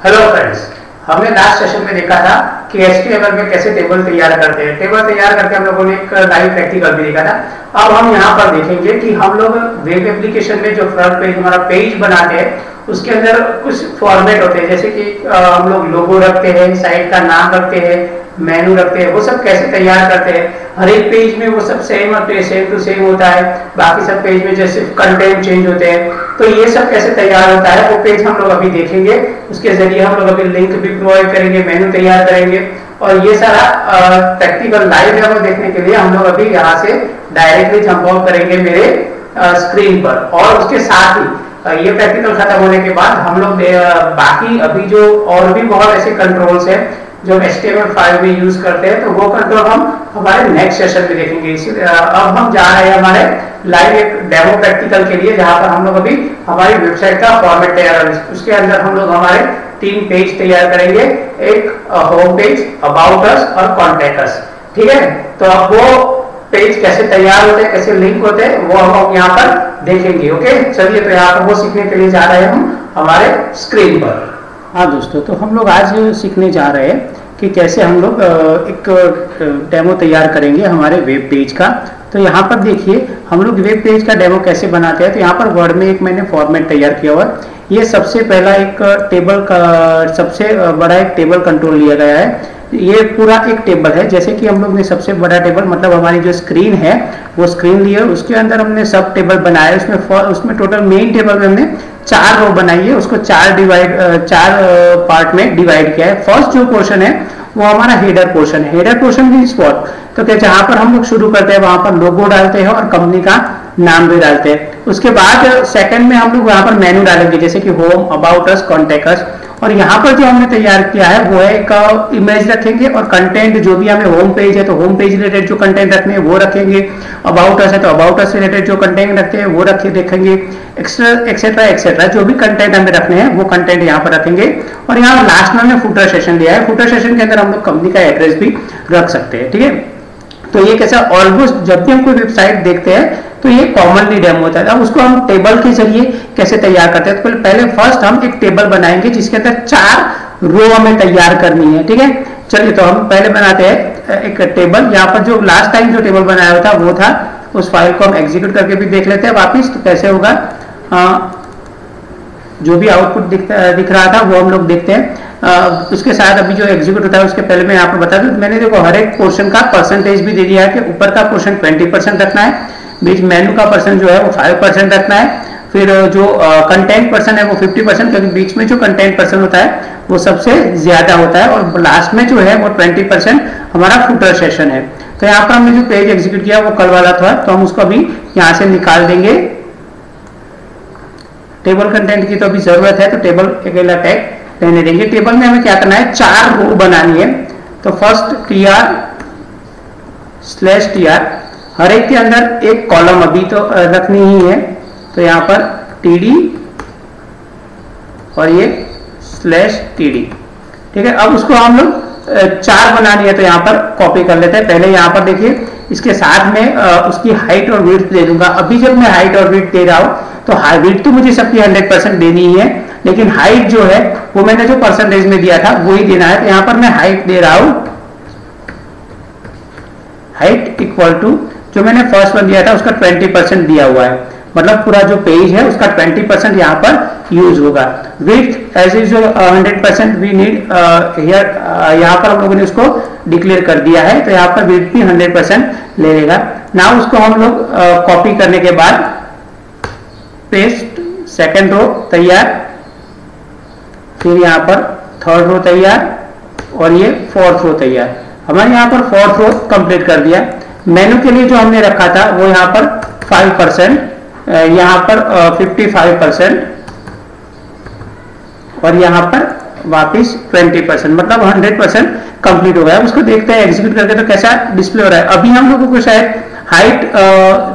Hello friends, हमने last session में देखा था कि HTML में कैसे टेबल तैयार करते हैं। टेबल तैयार करके हम लोगों ने एक लाइव प्रैक्टिकल भी देखा था। अब हम यहाँ पर देखेंगे कि हम लोग वेब एप्लीकेशन में जो फ्रंट पेज हमारा पेज बनाते हैं उसके अंदर कुछ फॉर्मेट होते हैं, जैसे कि हम लोग लोगो रखते हैं, साइट का नाम रखते हैं, मेनू रखते हैं। वो सब कैसे तैयार करते हैं, हर एक पेज में वो सब सेम टू सेम होता है। बाकी सब पेज में जैसे कंटेंट चेंज होते हैं, तो ये सब कैसे तैयार होता है वो पेज हम लोग अभी देखेंगे। उसके जरिए हम लोग अभी लिंक भी प्रोवाइड करेंगे, मेनू तैयार करेंगे और ये सारा प्रैक्टिकल लाइव डेमो देखने के लिए हम लोग अभी यहाँ से डायरेक्टली जंप आउट करेंगे मेरे स्क्रीन पर। और उसके साथ ही ये प्रैक्टिकल खत्म होने के बाद हम लोग बाकी अभी जो और भी बहुत ऐसे कंट्रोल्स हैं जो HTML5 में यूज करते हैं, तो वो कंट्रोल हम हमारे नेक्स्ट सेशन में देखेंगे। इसीलिए अब हम जा रहे हैं हमारे लाइव एक डेमो प्रैक्टिकल के लिए, जहां पर हम लोग अभी हमारी वेबसाइट का फॉर्मेट तैयार करेंगे। उसके अंदर हम लोग हमारे 3 पेज तैयार करेंगे, एक होम पेज, अबाउट अस और कॉन्टैक्ट अस। ठीक है, तो अब वो पेज कैसे तैयार होते हैं, कैसे लिंक होते हैं, वो हम यहाँ पर देखेंगे। ओके, चलिए तो यहाँ पर वो सीखने के लिए जा रहे हैं हम हमारे स्क्रीन पर। हाँ दोस्तों, तो हम लोग आज सीखने जा रहे हैं कि कैसे हम लोग एक डेमो तैयार करेंगे हमारे वेब पेज का। तो यहाँ पर देखिए हम लोग वेब पेज का डेमो कैसे बनाते हैं। तो यहाँ पर वर्ड में एक मैंने फॉर्मेट तैयार किया हुआ है। ये सबसे पहला एक टेबल का सबसे बड़ा एक टेबल कंट्रोल लिया गया है। ये पूरा एक टेबल है, जैसे कि हम लोग ने सबसे बड़ा टेबल मतलब हमारी जो स्क्रीन है वो स्क्रीन ली है, उसके अंदर हमने सब टेबल बनाया। उसमें टोटल मेन टेबल में हमने 4 रो बनाई है, उसको 4 पार्ट में डिवाइड किया है। फर्स्ट जो पोर्शन है वो हमारा हेडर पोर्शन है। हेडर पोर्शन की स्पॉट तो क्या, जहां पर हम लोग शुरू करते हैं वहां पर लोगो डालते हैं और कंपनी का नाम भी डालते हैं। उसके बाद सेकंड में हम लोग वहां पर मेनू डालेंगे, जैसे कि होम, अबाउट अस, कॉन्टैक्ट अस। और यहाँ पर जो हमने तैयार किया है वो है एक इमेज रखेंगे और कंटेंट जो भी हमें होम पेज है तो होम पेज रिलेटेड जो कंटेंट रखने हैं वो रखेंगे। अबाउट अस है तो अबाउट अस रिलेटेड जो कंटेंट रखते हैं वो देखेंगे, एक्सेट्रा एक्सेट्रा जो भी कंटेंट हमें रखने हैं वो कंटेंट यहाँ पर रखेंगे। और यहाँ लास्ट में हमने फुटर सेशन लिया है। फुटर सेशन के अंदर हम लोग कंपनी का एड्रेस भी रख सकते हैं। ठीक है, तो ये कैसा ऑलमोस्ट जब भी हम कोई वेबसाइट देखते हैं तो ये कॉमनली डेमो होता है। अब उसको हम टेबल के जरिए कैसे तैयार करते हैं, तो पहले फर्स्ट हम एक टेबल बनाएंगे जिसके अंदर 4 रो हमें तैयार करनी है। ठीक है, चलिए तो हम पहले बनाते हैं एक टेबल। यहाँ पर जो लास्ट टाइम जो टेबल बनाया था वो था, उस फाइल को हम एग्जीक्यूट करके भी देख लेते हैं वापिस तो कैसे होगा। जो भी आउटपुट दिख रहा था वो हम लोग देखते हैं। उसके साथ अभी जो एग्जीक्यूट होता है उसके पहले मैं यहाँ पर बता दूं, मैंने देखो हर एक पोर्शन का परसेंटेज भी दे दिया है कि ऊपर का पोर्शन 20% रखना है, बीच मेनू का पर्सन जो है वो 5% रखना है, फिर जो कंटेंट पर्सन है वो 50%, क्योंकि बीच में जो कंटेंट पर्सन होता है वो सबसे ज्यादा होता है, और लास्ट में जो है वो 20% हमारा फुटर सेशन है। तो यहाँ पर हमने जो पेज एग्जीक्यूट किया वो कल वाला था, तो हम उसको अभी यहाँ से निकाल देंगे। टेबल कंटेंट की तो अभी जरूरत है, तो टेबल अकेला टैग रहने देंगे। टेबल में हमें क्या करना है, 4 रो बनानी है। तो फर्स्ट tr/tr, हर एक के अंदर एक कॉलम अभी तो रखनी ही है, तो यहाँ पर td और ये /td। ठीक है, अब उसको हम लोग 4 बनानी है तो यहाँ पर कॉपी कर लेते हैं। पहले यहाँ पर देखिए इसके साथ में उसकी हाइट और विड्थ दे दूंगा। अभी जब मैं हाइट और विड्थ दे रहा हूँ तो विड्थ तो मुझे सबकी 100% देनी ही है, लेकिन हाइट जो है वो मैंने जो परसेंटेज में दिया था वही देना है। तो यहाँ पर मैं हाइट दे रहा हूँ, हाइट इक्वल टू जो मैंने फर्स्ट वन दिया था उसका 20% दिया हुआ है, मतलब पूरा जो पेज है उसका 20% यहाँ पर यूज होगा। Width as usual 100% we need here, यहाँ पर हम लोगों ने उसको डिक्लेयर कर दिया है, तो यहाँ पर विड्थ भी 100% ले लेगा। नाउ उसको हम लोग कॉपी करने के बाद पेस्ट, सेकेंड रो तैयार, फिर यहाँ पर थर्ड रो तैयार और ये फोर्थ रो तैयार। हमारे यहाँ पर फोर्थ रो कंप्लीट कर दिया। मेनू के लिए जो हमने रखा था वो यहाँ पर 5%, यहाँ पर 55% और यहाँ पर वापिस 20%, मतलब 100% कंप्लीट हो गया। उसको देखते हैं एग्जीक्यूट करके तो कैसा डिस्प्ले हो रहा है। अभी हम लोगों को शायद हाइट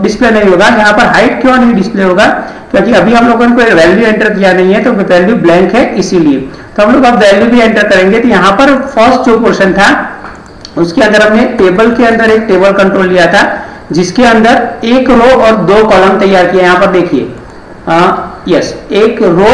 डिस्प्ले नहीं होगा। यहाँ पर हाइट क्यों नहीं डिस्प्ले होगा, क्योंकि अभी हम लोगों ने कोई वैल्यू एंटर किया नहीं है, तो वैल्यू ब्लैंक है इसीलिए। तो हम लोग अब वैल्यू भी एंटर करेंगे। तो यहाँ पर फर्स्ट जो पोर्शन था उसके अंदर हमने टेबल के अंदर एक टेबल कंट्रोल लिया था जिसके अंदर एक रो और 2 कॉलम तैयार किए। यहाँ पर देखिए यस, एक रो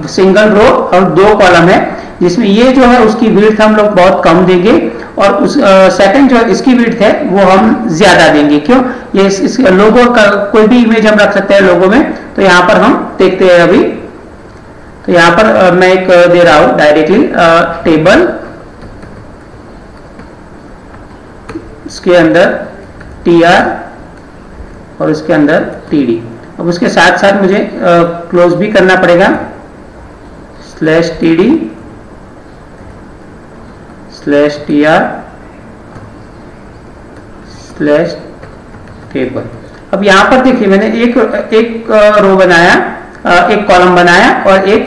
सिंगल रो और 2 कॉलम है, जिसमें ये जो है उसकी विड्थ हम लोग बहुत कम देंगे और उस सेकंड जो इसकी विड्थ है वो हम ज्यादा देंगे। क्यों? ये इस लोगो का कोई भी इमेज हम रख सकते हैं लोगो में, तो यहाँ पर हम देखते हैं अभी। तो यहाँ पर मैं एक दे रहा हूं डायरेक्टली टेबल, इसके अंदर tr और इसके अंदर td। अब उसके साथ साथ मुझे क्लोज भी करना पड़ेगा, /td /tr /table। अब यहां पर देखिए मैंने एक रो बनाया, एक कॉलम बनाया और एक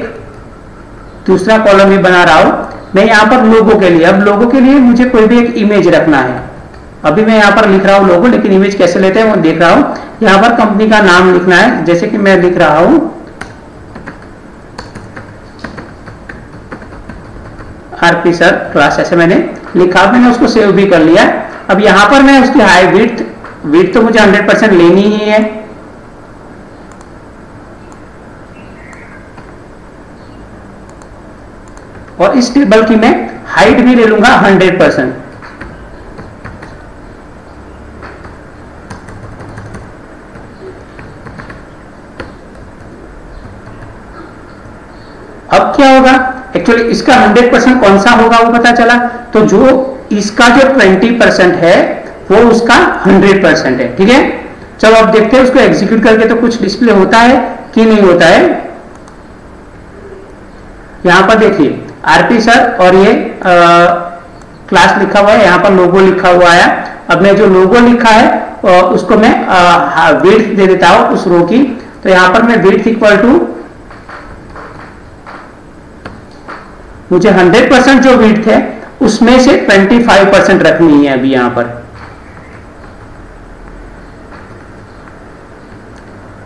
दूसरा कॉलम भी बना रहा हूं मैं यहां पर लोगो के लिए। अब लोगो के लिए मुझे कोई भी एक इमेज रखना है। अभी मैं यहाँ पर लिख रहा हूँ लोगो, लेकिन इमेज कैसे लेते हैं वो देख रहा हूँ। यहाँ पर कंपनी का नाम लिखना है, जैसे कि मैं लिख रहा हूँ आरपी सर क्लास, ऐसे मैंने लिखा, मैंने उसको सेव भी कर लिया। अब यहाँ पर मैं उसकी हाई विड्थ तो मुझे 100% लेनी ही है। और इस टेबल की मैं हाइट भी ले लूंगा 100%। अब क्या होगा, एक्चुअली इसका 100% कौन सा होगा वो पता चला। तो जो इसका जो 20% है वो उसका 100% है। ठीक है, चलो अब देखते हैं उसको एग्जीक्यूट करके तो कुछ डिस्प्ले होता है कि नहीं होता है। यहां पर देखिए आरपी सर और ये क्लास लिखा हुआ है, यहां पर लोगो लिखा हुआ है। अब मैं जो लोगो लिखा है उसको मैं विड्थ दे देता हूं उस रो की। तो यहां पर मैं विड्थ इक्वल टू, मुझे 100% जो विड्थ है उसमें से 25% रखनी है अभी यहां पर।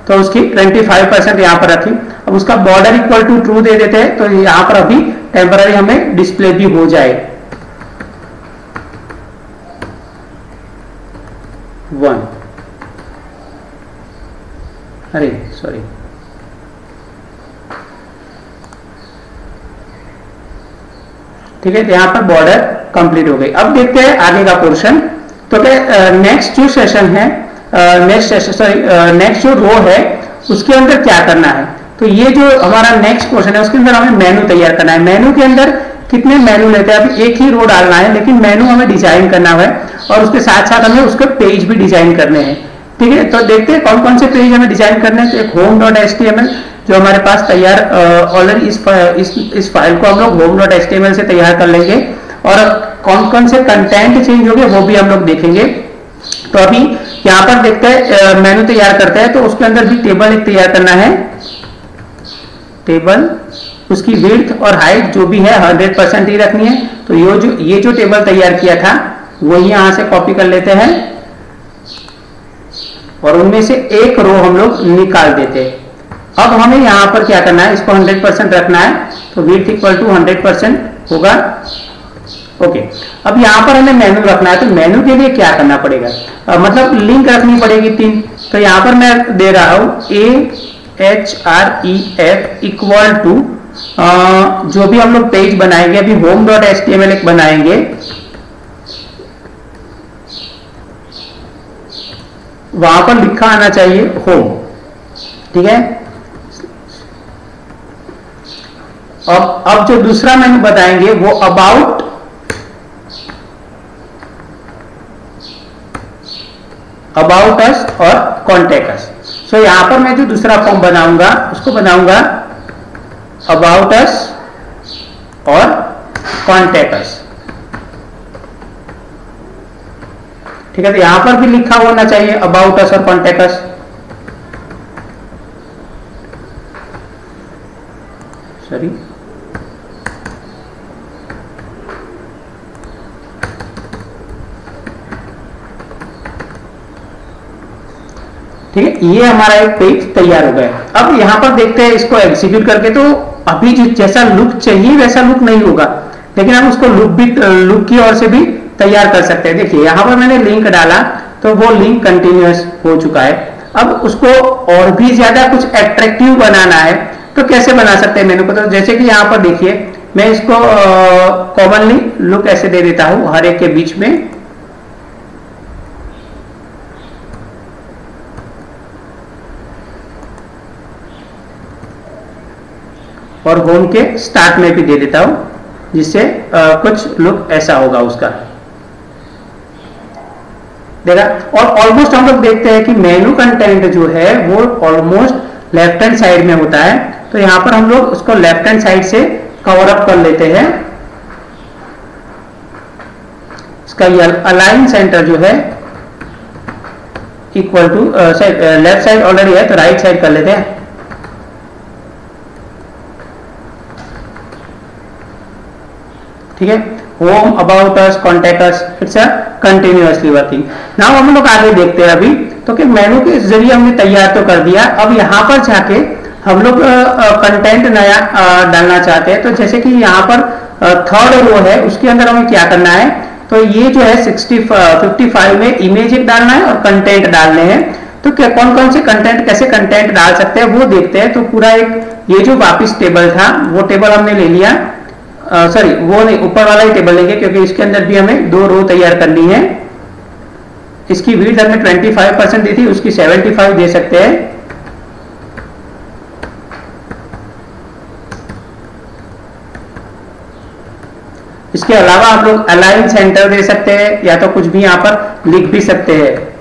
तो उसकी 25% यहां पर रखी। अब उसका border equal to true they देते हैं, तो यहां पर अभी टेम्पररी हमें डिस्प्ले भी हो जाए 1। अरे सॉरी, ठीक है, तो यहां पर बॉर्डर कंप्लीट हो गई। अब देखते हैं आगे का पोर्शन। तो नेक्स्ट जो सेशन है, नेक्स्ट जो रो है उसके अंदर क्या करना है। तो ये जो हमारा नेक्स्ट पोर्शन है उसके अंदर हमें मेनू तैयार करना है। मेनू के अंदर कितने मेनू लेते हैं, अभी एक ही रो डालना है, लेकिन मेनू हमें डिजाइन करना है और उसके साथ साथ हमें उसके पेज भी डिजाइन करने हैं। ठीक है, तो देखते हैं कौन कौन से पेज हमें डिजाइन करने हैं। तो एक home.html जो हमारे पास तैयार ऑलरेडी इस फाइल को हम लोग home.html से तैयार कर लेंगे और कौन कौन से कंटेंट चेंज होंगे वो भी हम लोग देखेंगे। तो अभी यहाँ पर देखते हैं मेनू तैयार करते हैं। तो उसके अंदर भी टेबल एक तैयार करना है, टेबल उसकी विड्थ और हाइट जो भी है 100% ही रखनी है। तो ये जो टेबल तैयार किया था वही यहां से कॉपी कर लेते हैं और उनमें से एक रो हम लोग निकाल देते हैं। अब हमें यहां पर क्या करना है, इसको 100% रखना है। तो विड्थ इक्वल टू 100% होगा। ओके, अब यहां पर हमें मेनू रखना है। तो मेनू के लिए क्या करना पड़ेगा, मतलब लिंक रखनी पड़ेगी 3। तो यहां पर मैं दे रहा हूं ahref इक्वल टू, जो भी हम लोग पेज बनाएंगे, अभी home.html एक बनाएंगे, वहां पर लिखा आना चाहिए होम। ठीक है, अब जो दूसरा मेनू बताएंगे वो अबाउट अस और कॉन्टेक्ट अस। सो यहां पर मैं जो दूसरा फॉर्म बनाऊंगा उसको बनाऊंगा अबाउट अस और कॉन्टेक्ट अस। ठीक है, तो यहां पर भी लिखा होना चाहिए अबाउट अस और कॉन्टेक्ट अस। सॉरी, ठीक है, ये हमारा एक पेज तैयार हो गया। अब यहां पर देखते हैं इसको एग्जीक्यूट करके। तो अभी जो जैसा लुक चाहिए वैसा लुक नहीं होगा, लेकिन हम उसको लुक की ओर से भी तैयार कर सकते हैं। देखिए यहां पर मैंने लिंक डाला तो वो लिंक कंटिन्यूअस हो चुका है। अब उसको और भी ज्यादा कुछ एट्रैक्टिव बनाना है तो कैसे बना सकते हैं मेनू को, तो जैसे कि यहाँ पर देखिए मैं इसको कॉमनली लुक ऐसे दे देता हूं हर एक के बीच में, और होम के स्टार्ट में भी दे देता हूं, जिससे कुछ लुक ऐसा होगा उसका, देखा। और ऑलमोस्ट हम लोग देखते हैं कि मेनू कंटेंट जो है वो ऑलमोस्ट लेफ्ट हैंड साइड में होता है, तो यहां पर हम लोग उसको लेफ्ट हैंड साइड से कवर अप कर लेते हैं। इसका ये अलाइन सेंटर जो है equal to left side already है तो राइट साइड कर लेते हैं। ठीक है, home, about us, contact us, it's a continuously working. Now हम लोग आगे देखते हैं अभी, तो कि मेनू के जरिए हमने तैयार तो कर दिया, अब यहाँ पर जाके हम लोग कंटेंट नया डालना चाहते हैं। तो जैसे कि यहाँ पर थर्ड रो है, उसके अंदर हमें क्या करना है, तो ये जो है 55 में इमेज एक डालना है और कंटेंट डालने हैं। तो क्या कौन कौन से कंटेंट, कैसे कंटेंट डाल सकते हैं वो देखते हैं। तो पूरा एक ये जो वापिस टेबल था वो टेबल हमने ले लिया, सॉरी वो नहीं, ऊपर वाला ही टेबल लेंगे क्योंकि इसके अंदर भी हमें 2 रो तैयार करनी है। इसकी विड्थ हमने 25% दी थी, उसकी 75 दे सकते हैं। इसके अलावा आप लोग अलाइन सेंटर दे सकते हैं या तो कुछ भी यहां पर लिख भी सकते हैं।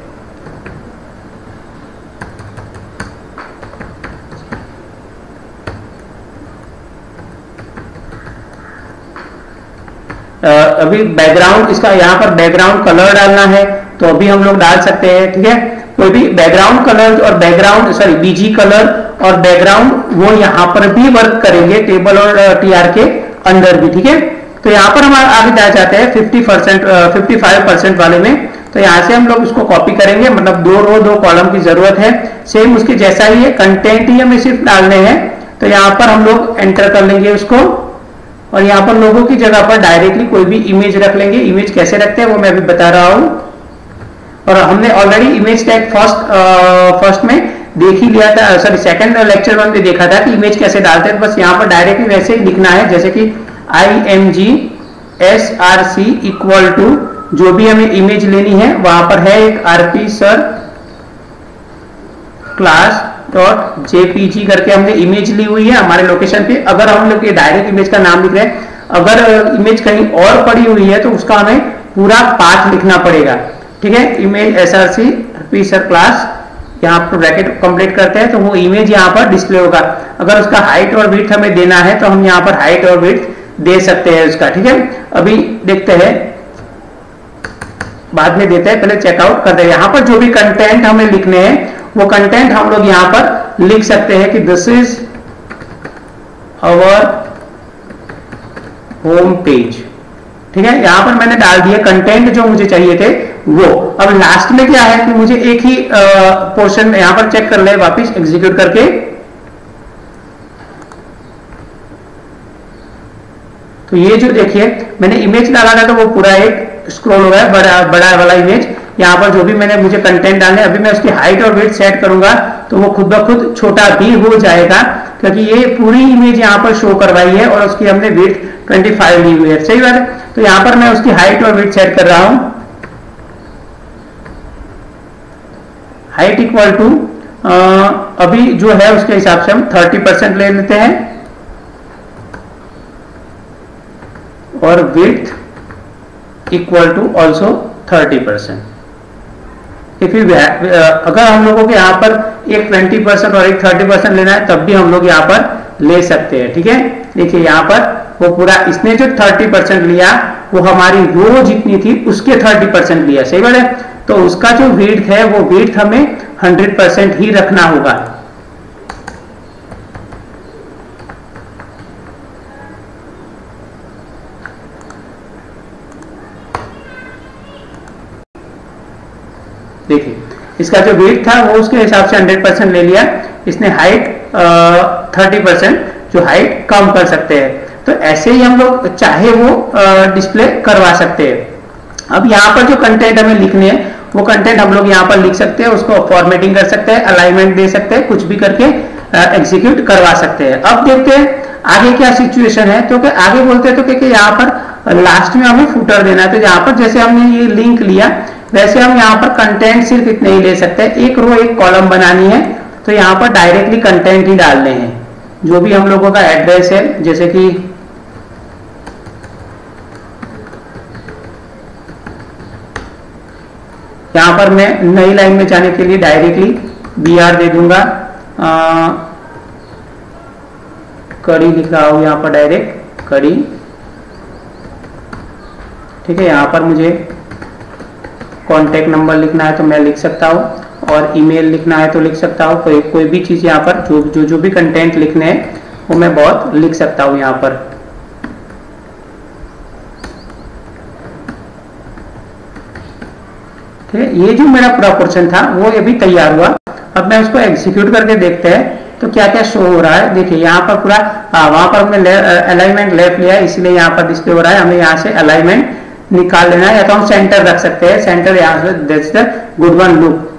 अभी बैकग्राउंड, इसका यहाँ पर बैकग्राउंड कलर डालना है तो अभी हम लोग डाल सकते हैं। ठीक है, कोई भी बैकग्राउंड कलर और बैकग्राउंड सॉरी बीजी कलर और बैकग्राउंड वो यहाँ पर भी वर्क करेंगे टेबल और टीआर के अंदर भी। ठीक है, तो यहाँ पर हम आगे जा जाते हैं 55% वाले में। तो यहाँ से हम लोग उसको कॉपी करेंगे, मतलब 2 रो 2 कॉलम की जरूरत है, सेम उसके जैसा ही है, कंटेंट ही हमें सिर्फ डालने हैं। तो यहाँ पर हम लोग एंटर कर लेंगे उसको, और यहाँ पर लोगों की जगह पर डायरेक्टली कोई भी इमेज रख लेंगे। इमेज कैसे रखते हैं वो मैं अभी बता रहा हूँ, और हमने ऑलरेडी इमेज टैग फर्स्ट में देख ही लिया था, सॉरी सेकंड लेक्चर में भी देखा था कि इमेज कैसे डालते हैं। बस यहाँ पर डायरेक्टली वैसे ही लिखना है, जैसे कि img src इक्वल टू जो भी हमें इमेज लेनी है वहां पर है एक rp sir class dot jpg करके हमने इमेज ली हुई है हमारे लोकेशन पे। अगर हम लोग ये डायरेक्ट इमेज का नाम लिख रहे हैं, अगर इमेज कहीं और पड़ी हुई है तो उसका हमें पूरा पाथ लिखना पड़ेगा। ठीक है, image src rp sir class, यहाँ पर ब्रैकेट कंप्लीट करते हैं तो वो इमेज यहाँ पर डिस्प्ले होगा। अगर उसका हाइट और विड्थ हमें देना है तो हम यहाँ पर हाइट और विड्थ दे सकते हैं उसका। ठीक है, अभी देखते हैं, बाद में देते हैं, पहले चेकआउट करते हैं। यहाँ पर जो भी कंटेंट हमें लिखने हैं वो कंटेंट हम लोग यहाँ पर लिख सकते हैं कि this is our home page. ठीक है, यहाँ पर मैंने डाल दिया कंटेंट जो मुझे चाहिए थे वो। अब लास्ट में क्या है कि मुझे एक ही पोर्शन यहाँ पर चेक कर ले, वापिस एग्जीक्यूट करके। तो ये जो देखिए मैंने इमेज डाला था तो वो पूरा एक स्क्रॉल हो गया, बड़ा वाला इमेज। यहाँ पर जो भी मैंने मुझे कंटेंट डालने, अभी मैं उसकी हाइट और विड्थ सेट करूंगा तो वो खुद ब खुद छोटा भी हो जाएगा, क्योंकि ये पूरी इमेज यहाँ पर शो करवाई है और उसकी हमने विड्थ 25 ली हुई है। सही बात है, तो यहाँ पर मैं उसकी हाइट और विड्थ सेट कर रहा हूं। हाइट इक्वल टू अभी जो है उसके हिसाब से हम 30% ले लेते हैं, और विड्थ इक्वल टू ऑल्सो 30%। अगर हम लोगों के यहाँ पर एक 20% और एक 30% लेना है तब भी हम लोग यहाँ पर ले सकते हैं। ठीक है, देखिए यहाँ पर वो पूरा, इसने जो 30% लिया वो हमारी रो जितनी थी उसके 30% लिया। सही बात है, तो उसका जो विड्थ है वो विड्थ हमें 100% ही रखना होगा। देखिए इसका जो वेट था वो उसके हिसाब से 100% ले लिया, इसने हाइट 30% जो हाइट कम कर सकते हैं। तो ऐसे ही हम लोग चाहे वो डिस्प्ले करवा सकते हैं। अब यहाँ पर जो कंटेंट हमें लिखने हैं वो कंटेंट हम लोग यहाँ पर लिख सकते हैं, उसको फॉर्मेटिंग कर सकते हैं, अलाइनमेंट दे सकते हैं, कुछ भी करके एग्जीक्यूट करवा सकते हैं। अब देखते हैं आगे क्या सिचुएशन है। तो आगे बोलते हैं तो यहाँ पर लास्ट में हमें फुटर देना है। तो यहाँ पर जैसे हमने ये लिंक लिया वैसे हम यहाँ पर कंटेंट सिर्फ इतने ही ले सकते हैं, एक रो एक कॉलम बनानी है। तो यहाँ पर डायरेक्टली कंटेंट ही डालने हैं, जो भी हम लोगों का एड्रेस है, जैसे कि यहाँ पर मैं नई लाइन में जाने के लिए डायरेक्टली BR दे दूंगा। कड़ी लिख रहा हूं यहाँ पर डायरेक्ट कड़ी, ठीक है। यहाँ पर मुझे कॉन्टेक्ट नंबर लिखना है तो मैं लिख सकता हूँ, और ईमेल लिखना है तो लिख सकता हूँ। कोई भी चीज यहाँ पर जो भी कंटेंट लिखने हैं वो मैं बहुत लिख सकता हूँ यहाँ पर। ये जो मेरा पूरा पोर्शन था वो अभी तैयार हुआ। अब मैं उसको एग्जीक्यूट करके देखते हैं तो क्या क्या शो हो रहा है। देखिए यहाँ पर पूरा वहां पर हमने अलाइनमेंट लेफ्ट लिया है, इसलिए यहाँ पर डिस्प्ले हो रहा है। हमें यहाँ से अलाइनमेंट निकाल लेना है, या तो हम सेंटर रख सकते हैं। सेंटर यहाँ से that's the good one look.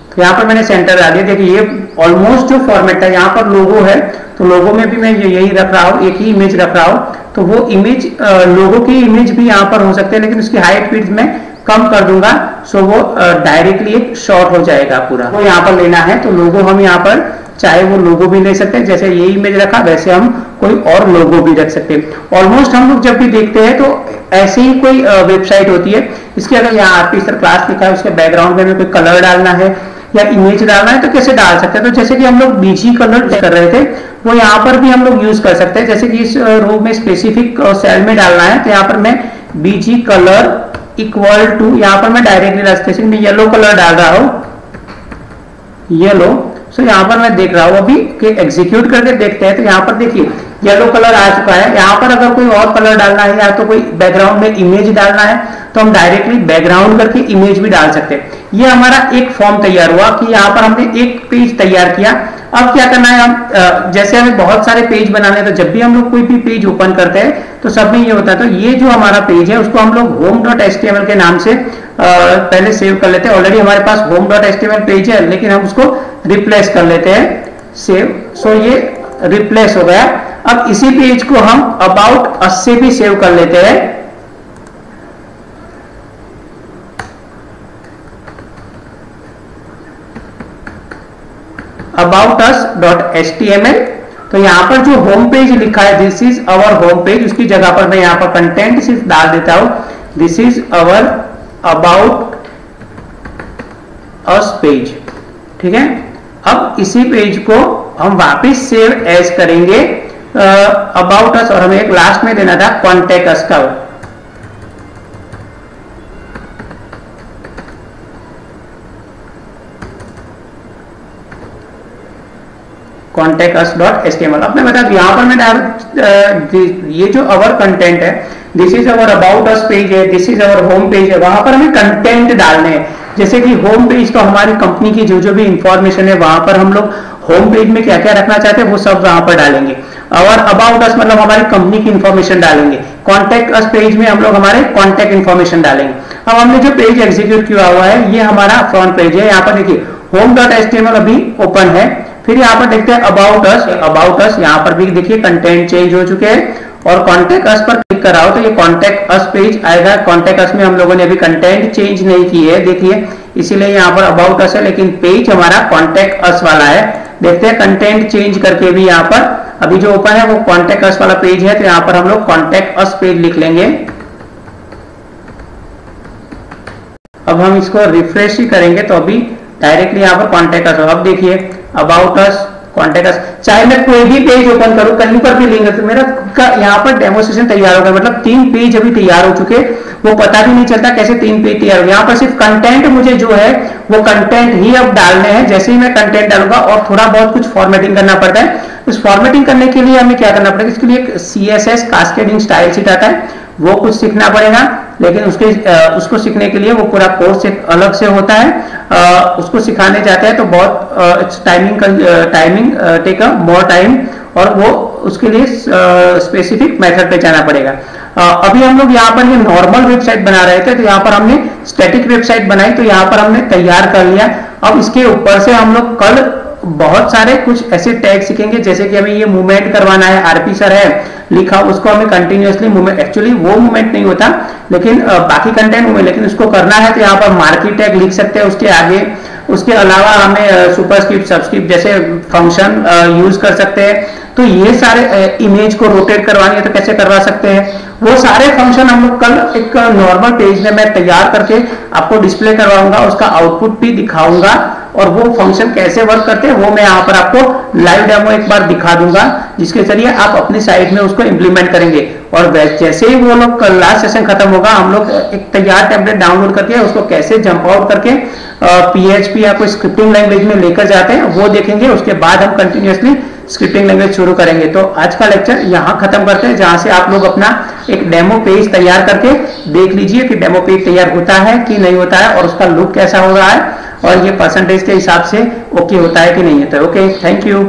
तो यहाँ पर मैंने सेंटर डाल दिया। देखिए ये ऑलमोस्ट जो फॉर्मेट है, यहाँ पर लोगो है तो लोगो में भी मैं यही रख रहा हूँ, एक ही इमेज रख रहा हूँ। तो वो इमेज लोगो की इमेज भी यहाँ पर हो सकते हैं, लेकिन उसकी हाइट विड्थ में कम कर दूंगा, सो वो डायरेक्टली एक शॉर्ट हो जाएगा पूरा। वो यहाँ पर लेना है तो लोगो हम यहाँ पर चाहे वो लोगो भी ले सकते हैं, जैसे ये इमेज रखा वैसे हम कोई और लोगो भी रख सकते हैं। ऑलमोस्ट हम लोग जब भी देखते हैं तो ऐसे ही कोई वेबसाइट होती है, इसके अगर यहाँ आर्टिस्ट क्लास लिखा है उसके बैकग्राउंड में हमें कोई कलर डालना है या इमेज डालना है तो कैसे डाल सकते हैं। तो जैसे कि हम लोग बीजी कलर कर रहे थे वो यहाँ पर भी हम लोग यूज कर सकते हैं। जैसे कि इस रो में स्पेसिफिक सेल में डालना है तो यहाँ पर मैं बीजी कलर इक्वल टू, यहाँ पर मैं डायरेक्टली रजिस्ट्रेशन में येलो कलर डाल रहा हूँ, येलो। सो यहाँ पर मैं देख रहा हूँ अभी कि एग्जीक्यूट करके देखते हैं तो यहाँ पर देखिए येलो कलर आ चुका है। यहाँ पर अगर कोई और कलर डालना है या तो कोई बैकग्राउंड में इमेज डालना है तो हम डायरेक्टली बैकग्राउंड करके इमेज भी डाल सकते हैं। ये हमारा एक फॉर्म तैयार हुआ कि यहाँ पर हमने एक पेज तैयार किया। अब क्या करना है, हम जैसे हमें बहुत सारे पेज बनाने हैं तो जब भी हम लोग कोई भी पेज ओपन करते हैं तो सब में ये होता है। तो ये जो हमारा पेज है उसको हम लोग home.html के नाम से पहले सेव कर लेते हैं। ऑलरेडी हमारे पास home.html पेज है, लेकिन हम उसको रिप्लेस कर लेते हैं सेव। सो ये रिप्लेस हो गया। अब इसी पेज को हम अबाउट अस से भी सेव कर लेते हैं। About us dot HTML। तो यहाँ पर जो होम पेज लिखा है this is our home page, उसकी जगह पर मैं यहाँ पर कंटेंट सिर्फ डाल देता हूं, this is our about us page. ठीक है, अब इसी पेज को हम वापस सेव एज करेंगे अबाउट अस, और हमें एक लास्ट में देना था कॉन्टेक्ट अस का। contactus.html। अब मैं बता दूं यहाँ पर मैं ये जो अवर कंटेंट है this is our about us page है, this is our home page है, वहां पर हमें कंटेंट डालने हैं। जैसे कि होम पेज तो हमारी कंपनी की जो भी इंफॉर्मेशन है वहां पर हम लोग होम पेज में क्या क्या रखना चाहते हैं वो सब वहां पर डालेंगे। और अबाउट अस मतलब हमारी कंपनी की इंफॉर्मेशन डालेंगे। कॉन्टेक्ट अस पेज में हम लोग हमारे कॉन्टेक्ट इंफॉर्मेशन डालेंगे। अब हमने जो पेज एग्जीक्यूट किया हुआ है ये हमारा फ्रंट पेज है। यहाँ पर देखिए home.html अभी ओपन है। फिर यहाँ पर देखते हैं अबाउट अस, यहाँ पर भी देखिए कंटेंट चेंज हो चुके हैं, और कॉन्टेक्ट अस पर क्लिक कराओ तो ये कॉन्टेक्ट अस पेज आएगा। कॉन्टेक्ट अस में हम लोगों ने अभी कंटेंट चेंज नहीं की है, देखिए, इसीलिए यहाँ पर अबाउट अस है, लेकिन पेज हमारा कॉन्टेक्ट अस वाला है। देखते हैं कंटेंट चेंज करके भी यहाँ पर अभी जो ओपन है वो कॉन्टेक्ट अस वाला पेज है, तो यहाँ पर हम लोग कॉन्टेक्ट अस पेज लिख लेंगे। अब हम इसको रिफ्रेश ही करेंगे तो अभी डायरेक्टली यहाँ पर कॉन्टेक्ट अस। अब देखिए अबाउट अस, कॉन्टेक्ट अस, चाहे मैं कोई भी पेज ओपन करूं कहीं पर भी लिंक, तो मेरा यहाँ पर डेमोस्ट्रेशन तैयार हो गया। मतलब 3 पेज अभी तैयार हो चुके, वो पता भी नहीं चलता कैसे 3 पेज तैयार हो। यहाँ पर सिर्फ कंटेंट मुझे जो है वो कंटेंट ही अब डालने हैं। जैसे ही मैं कंटेंट डालूंगा और थोड़ा बहुत कुछ फॉर्मेटिंग करना पड़ता है, उस फॉर्मेटिंग करने के लिए हमें क्या करना पड़ेगा, इसके लिए एक CSS कास्केडिंग स्टाइल शीट आता है, वो कुछ सीखना पड़ेगा। लेकिन उसको सीखने के लिए वो पूरा कोर्स एक अलग से होता है। उसको सिखाने जाते हैं तो बहुत timing take a more time, और वो उसके लिए स्पेसिफिक मेथड पे जाना पड़ेगा। अभी हम लोग यहाँ पर ये नॉर्मल वेबसाइट बना रहे थे, तो यहाँ पर हमने स्टैटिक वेबसाइट बनाई, तो यहाँ पर हमने तैयार कर लिया। अब इसके ऊपर से हम लोग कल बहुत सारे कुछ ऐसे टैग सीखेंगे, जैसे कि हमें ये मूवमेंट करवाना है, आरपी सर है लिखा, उसको हमें कंटिन्यूअसली मूवमेंट, एक्चुअली वो मूवमेंट नहीं होता लेकिन बाकी कंटेंट मूवमेंट, लेकिन उसको करना है तो यहाँ पर मार्की टैग लिख सकते हैं उसके आगे। उसके अलावा हमें सुपरस्क्रिप्ट सबस्क्रिप्ट जैसे फंक्शन यूज कर सकते हैं। तो ये सारे इमेज को रोटेट करवानी है तो कैसे करवा सकते हैं, वो सारे फंक्शन हम लोग कल एक नॉर्मल पेज में मैं तैयार करके आपको डिस्प्ले करवाऊंगा, उसका आउटपुट भी दिखाऊंगा और वो फंक्शन कैसे वर्क करते हैं वो मैं यहाँ पर आपको लाइव डेमो एक बार दिखा दूंगा, जिसके जरिए आप अपनी साइट में उसको इंप्लीमेंट करेंगे। और जैसे ही वो लोग लास्ट सेशन खत्म होगा, हम लोग एक तैयार टेम्पलेट डाउनलोड करके उसको कैसे जंप आउट करके PHP या कोई स्क्रिप्टिंग लैंग्वेज में लेकर जाते हैं वो देखेंगे। उसके बाद हम कंटिन्यूअसली स्क्रिप्टिंग लैंग्वेज शुरू करेंगे। तो आज का लेक्चर यहाँ खत्म करते हैं, जहां से आप लोग अपना एक डेमो पेज तैयार करके देख लीजिए कि डेमो पेज तैयार होता है कि नहीं होता है और उसका लुक कैसा हो रहा है और ये परसेंटेज के हिसाब से ओके होता है कि नहीं होता है। Okay, thank you.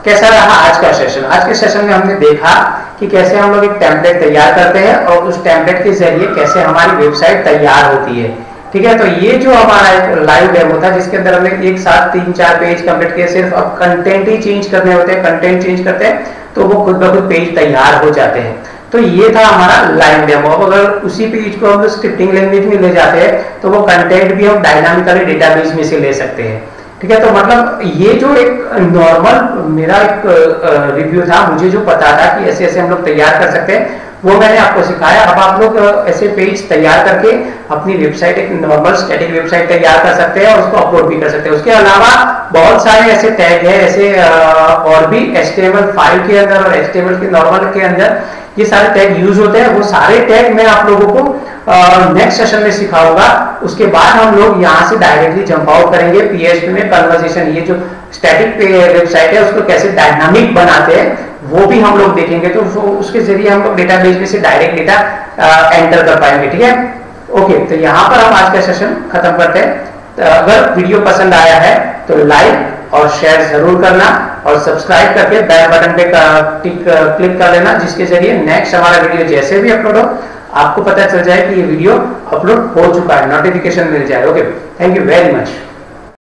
कैसा रहा आज का सेशन? आज के सेशन में हमने देखा कि कैसे हम लोग एक टेम्पलेट तैयार करते हैं और उस टेम्पलेट के जरिए कैसे हमारी वेबसाइट तैयार होती है। ठीक है, तो ये जो हमारा एक लाइव डेमो था जिसके अंदर हमने एक साथ 3-4 पेज कंप्लीट किए, सिर्फ अब कंटेंट ही चेंज करने होते हैं, कंटेंट चेंज करते हैं तो वो खुद ब खुद पेज तैयार हो जाते हैं। तो ये था हमारा लाइव डेमो। अब अगर उसी पेज को हम स्क्रिप्टिंग लैंग्वेज में ले जाते हैं तो वो कंटेंट भी हम डायनामिकली डेटाबेस में से ले सकते हैं। ठीक है, तो मतलब ये जो एक नॉर्मल मेरा एक रिव्यू था, मुझे जो पता था कि ऐसे ऐसे हम लोग तैयार कर सकते हैं वो मैंने आपको सिखाया। अब आप लोग ऐसे पेज तैयार करके अपनी वेबसाइट, एक नॉर्मल स्टैटिक वेबसाइट तैयार कर सकते हैं और उसको अपलोड भी कर सकते हैं। उसके अलावा बहुत सारे ऐसे टैग है, ऐसे और भी HTML5 के अंदर और HTML के नॉर्मल के अंदर ये सारे टैग यूज होते हैं। वो सारे टैग मैं आप लोगों को नेक्स्ट सेशन में सिखाऊंगा। उसके बाद हम लोग यहाँ से डायरेक्टली जंप आउट करेंगे PHP में कन्वर्सेशन, ये जो स्टैटिक वेबसाइट है उसको कैसे डायनामिक बनाते हैं वो भी हम लोग देखेंगे। तो उसके जरिए हम लोग डेटाबेस में से डायरेक्ट डेटा एंटर कर पाएंगे। ठीक है, ओके, तो यहाँ पर हम आज का सेशन खत्म करते हैं। तो अगर वीडियो पसंद आया है तो लाइक और शेयर जरूर करना और सब्सक्राइब करके बेल बटन पे क्लिक कर लेना, जिसके जरिए नेक्स्ट हमारा वीडियो जैसे भी अपलोड हो आपको पता चल जाए कि ये वीडियो अपलोड हो चुका है, नोटिफिकेशन मिल जाए। Okay, thank you very much.